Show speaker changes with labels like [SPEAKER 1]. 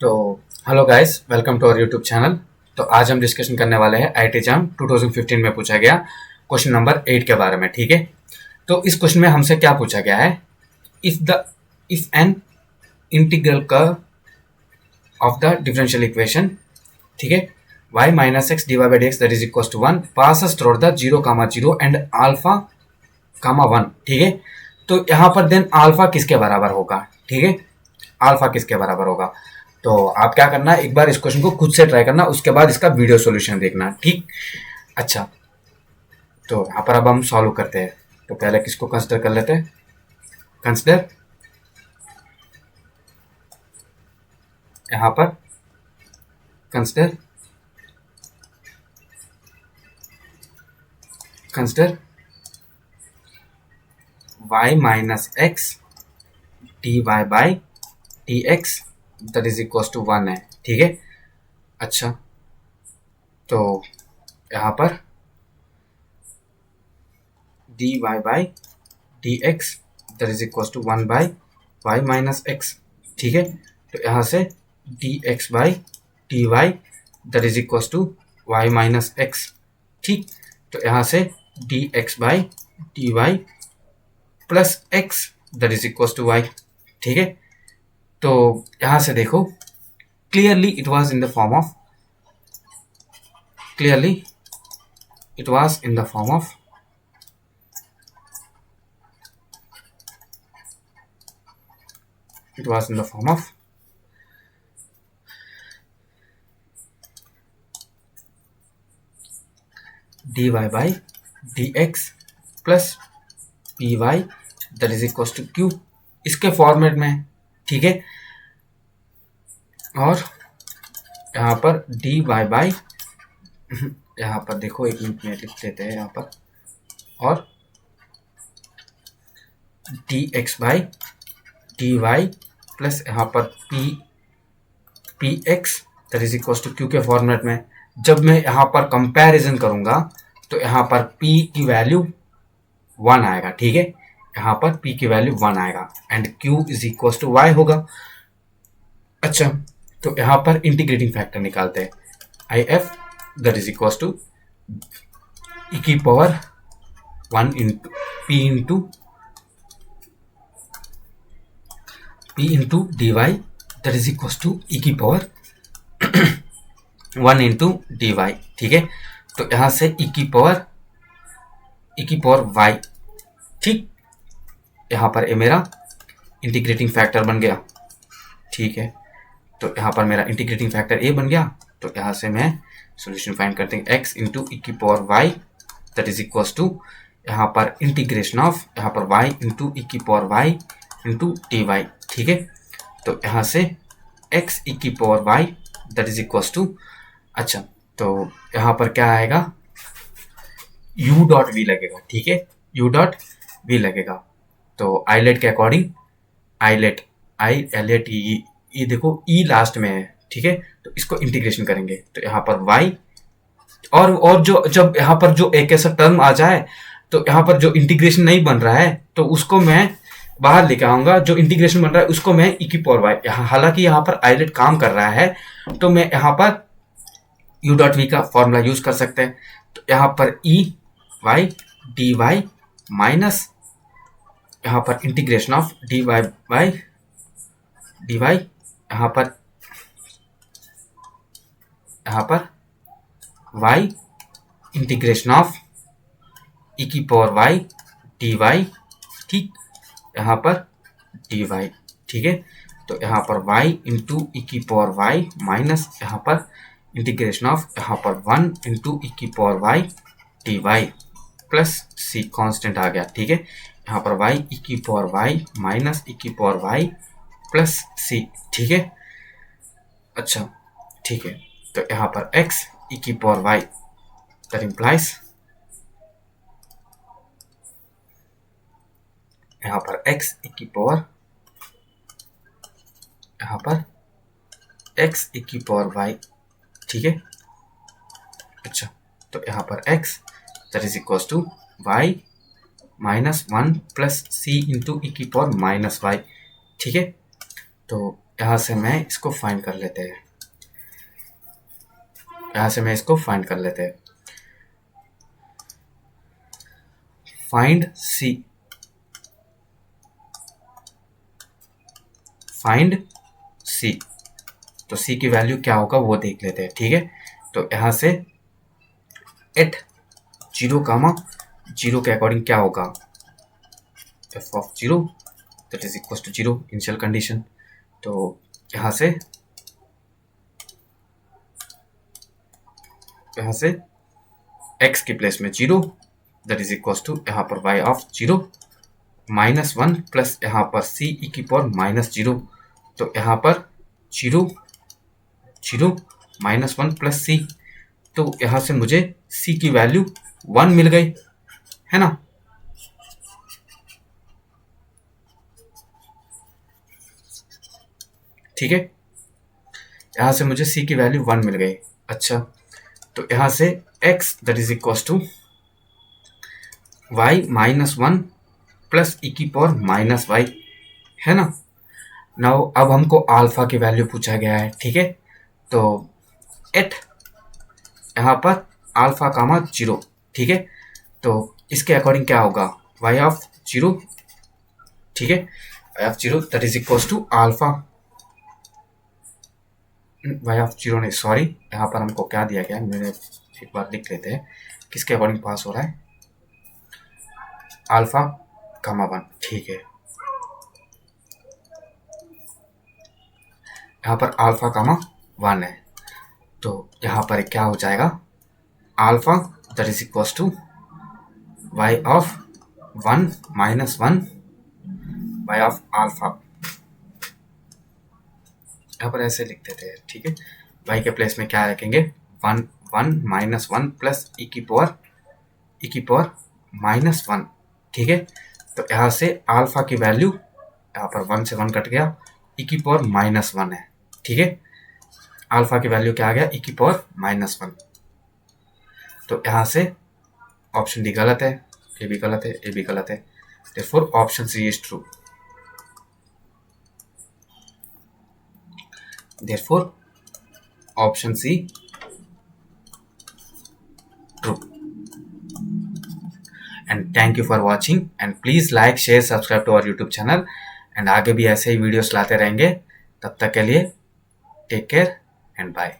[SPEAKER 1] तो hello guys, welcome to our YouTube channel. तो आज हम डिस्कशन करने वाले हैं आईआईटी एग्जाम 2015 में पूछा गया क्वेश्चन नंबर 8 के बारे में। ठीक है, तो इस क्वेश्चन में हमसे क्या पूछा गया है, if an integral curve of the differential equation, ठीक है, y minus x d y by d x that is equal to 1 passes through the 0, 0 and alpha, 1। ठीक है, तो यहाँ पर देन अल्फा किसके बराबर होगा। ठीक है, अल्फा किसके बराबर होगा। तो आप क्या करना, एक बार इस क्वेश्चन को खुद से ट्राई करना, उसके बाद इसका वीडियो सॉल्यूशन देखना। ठीक, अच्छा, तो यहाँ पर अब हम सॉल्व करते हैं। तो पहले किसको कंसिडर कर लेते हैं, कंसिडर यहाँ पर consider y minus x d y by d x that is equal to 1 है। ठीक है, अच्छा, तो यहाँ पर d y by d x that is equal to 1 by y minus x. ठीक है, तो यहाँ से d x by d y that is equal to y minus x. ठीक, तो यहाँ से d x by d Y plus x that is equal to y. ठीक है, तो यहाँ से देखो, clearly it was in the form of dy by d x plus p y that is equal to q, इसके format में। ठीक है, और यहाँ पर डी वाई बाई, यहाँ पर देखो, एक मिनट में लिख देते हैं यहाँ पर, और d x by d Y plus यहाँ पर p x that is equal to q के फॉर्मेट में। जब मैं यहाँ पर कंपैरिजन करूँगा तो यहाँ पर p की वैल्यू 1 आएगा। ठीक है, यहाँ पर p की वैल्यू 1 आएगा and q is equal to y होगा। अच्छा, तो यहाँ पर इंटीग्रेटिंग फैक्टर निकालते हैं, I F that is equal to e की power 1 into p into d y that is equal to e की पावर 1 इंटू डी वाई। ठीक है, तो यहाँ से e की पावर y। ठीक, यहाँ पर ये मेरा इंटीग्रेटिंग फैक्टर बन गया। ठीक है, तो यहाँ पर मेरा इंटीग्रेटिंग फैक्टर a बन गया। तो यहाँ से मैं सॉल्यूशन फाइंड करते हैं, x इंटू ई की power y that is equal to यहाँ पर इंटीग्रेशन ऑफ यहाँ पर y इंटू ई की power y into d y. ठीक है, तो यहाँ से x ई की power y that is equal to, अच्छा, तो यहाँ पर क्या आएगा, u डॉट v लगेगा। ठीक है, u डॉट v लगेगा। तो आईलेट के अकॉर्डिंग, आईलेट ये देखो e लास्ट में है। ठीक है, तो इसको इंटीग्रेशन करेंगे तो यहाँ पर y, और जो जब यहाँ पर जो एक ऐसा टर्म आ जाए तो यहाँ पर जो इंटीग्रेशन नहीं बन रहा है तो उसको मैं बाहर लेके आऊंगा, जो इंटीग्रेशन बन रहा है उसको मैं e की पावर y, हालांकि यहाँ पर आईलेट काम कर रहा है तो मैं यहाँ पर u डॉट v का फॉर्मूला यूज कर सकते हैं। तो यहाँ पर e y d y minus यहाँ पर integration of d y by d y, यहाँ पर y इंटीग्रेशन ऑफ e की पावर y डी वाई। ठीक, यहाँ पर डी वाई। ठीक है, तो यहाँ पर y इंटू ई की पावर y माइनस यहाँ पर इंटीग्रेशन ऑफ यहाँ पर 1 इंटू ई की power y D Y plus C constant आ गया। ठीक है, यहाँ पर y ई की पावर y माइनस ई की पावर y प्लस सी। ठीक है, अच्छा, ठीक है, तो यहाँ पर x ई की पावर y दैट इम्प्लाइज यहाँ पर x ई की पावर, यहाँ पर x ई की पावर y। ठीक है, अच्छा, तो यहाँ पर x that is equal to y minus 1 plus C into ई की पावर माइनस वाई। ठीक है, तो यहाँ से मैं इसको फाइंड कर लेते हैं, यहाँ से मैं इसको फाइंड कर लेते हैं। फाइंड सी, फाइंड सी, तो सी की वैल्यू क्या होगा वो देख लेते हैं, ठीक है। तो यहाँ से एट 0, के अकॉर्डिंग क्या होगा, f of 0 that is equal to 0 initial condition. तो यहाँ से x की प्लेस में 0 दैट इज इक्वल टू यहाँ पर y ऑफ 0 -1 प्लस यहाँ पर c e की पावर -0, तो यहाँ पर 0 0 -1 प्लस c, तो यहाँ से मुझे c की वैल्यू 1 मिल गई, है ना। ठीक है, यहाँ से मुझे c की वैल्यू 1 मिल गई। अच्छा, तो यहाँ से x that is equal to y -1 plus e की पावर -y, है ना। नाउ अब हमको अल्फा की वैल्यू पूछा गया है, ठीक है। तो एट यहाँ पर अल्फा कामा 0, ठीक है। तो इसके अकॉर्डिंग क्या होगा, y ऑफ 0, ठीक है, y of 0 that is equal to alpha, y of 0 नहीं, सॉरी, यहाँ पर हमको क्या दिया गया है, मेरे एक बार लिख लेते हैं किसके अकॉर्डिंग पास हो रहा है, अल्फा कामा 1, ठीक है। यहाँ पर अल्फा कामा 1 है, तो यहाँ पर क्या हो जाएगा, alpha that is equal to y of 1 -1 y of alpha, यहाँ पर ऐसे लिख देते हैं, ठीक है। y के प्लेस में क्या रखेंगे, 1 -1 प्लस e की पावर -1, ठीक है। तो यहाँ से अल्फा की वैल्यू यहाँ पर 1 से 1 कट गया, e की पावर -1 है, ठीक है। अल्फा की वैल्यू क्या आ गया, e की पावर -1, तो यहाँ से ऑप्शन डी गलत है, ए भी गलत है, ए भी गलत है, therefore option C is true, therefore option C true। and thank you for watching and please like, share, subscribe to our YouTube channel and आगे भी ऐसे ही वीडियोस लाते रहेंगे। तब तक के लिए टेक केयर एंड बाय।